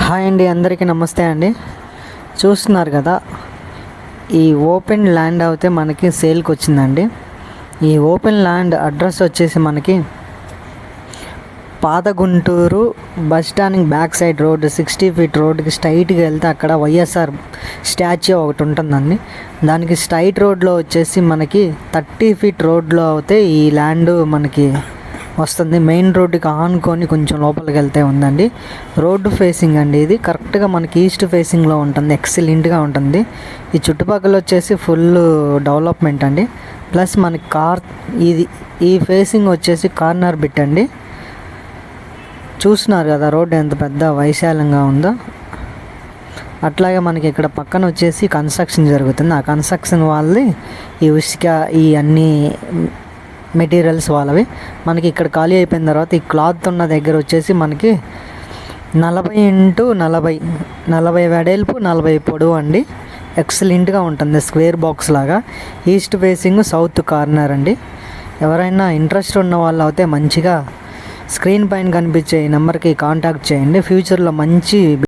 Hi అండి, అందరికీ నమస్తే అండి. చూస్తున్నారు కదా, ఈ ఓపెన్ ల్యాండ్ అయితే మనకి సేల్కి వచ్చిందండి. ఈ ఓపెన్ ల్యాండ్ అడ్రస్ వచ్చేసి మనకి పాత Guntur bus stand back side road 60 feet రోడ్కి స్ట్రైట్గా వెళ్తే అక్కడ వైఎస్ఆర్ స్టాచ్యూ ఒకటి ఉంటుందండి. దానికి స్ట్రైట్ రోడ్లో వచ్చేసి మనకి 30 ఫీట్ రోడ్లో అయితే ఈ ల్యాండ్ మనకి వస్తుంది. మెయిన్ రోడ్డుకి ఆనుకొని కొంచెం లోపలికి వెళ్తే ఉందండి. రోడ్డు ఫేసింగ్ అండి, ఇది కరెక్ట్గా మనకి ఈస్ట్ ఫేసింగ్లో ఉంటుంది. ఎక్సలెంట్గా ఉంటుంది. ఈ చుట్టుపక్కల వచ్చేసి ఫుల్ డెవలప్మెంట్ అండి. ప్లస్ మనకి ఈ ఫేసింగ్ వచ్చేసి కార్నర్ బిట్ అండి. చూస్తున్నారు కదా రోడ్డు ఎంత పెద్ద వైశాల్యంగా ఉందో. అట్లాగే మనకి ఇక్కడ పక్కన వచ్చేసి కన్స్ట్రక్షన్ జరుగుతుంది. ఆ కన్స్ట్రక్షన్ వాళ్ళది ఈ ఇసుక ఈ అన్ని మెటీరియల్స్ వాళ్ళవి. మనకి ఇక్కడ ఖాళీ అయిపోయిన తర్వాత ఈ క్లాత్ ఉన్న దగ్గర వచ్చేసి మనకి 40x40 వెడల్పు 40 పొడవు అండి. ఎక్సలెంట్గా ఉంటుంది, స్క్వేర్ బాక్స్ లాగా. ఈస్ట్ ఫేసింగ్ సౌత్ కార్నర్ అండి. ఎవరైనా ఇంట్రెస్ట్ ఉన్న వాళ్ళు అయితే మంచిగా స్క్రీన్ పైన కనిపించే ఈ నెంబర్కి కాంటాక్ట్ చేయండి. ఫ్యూచర్లో మంచి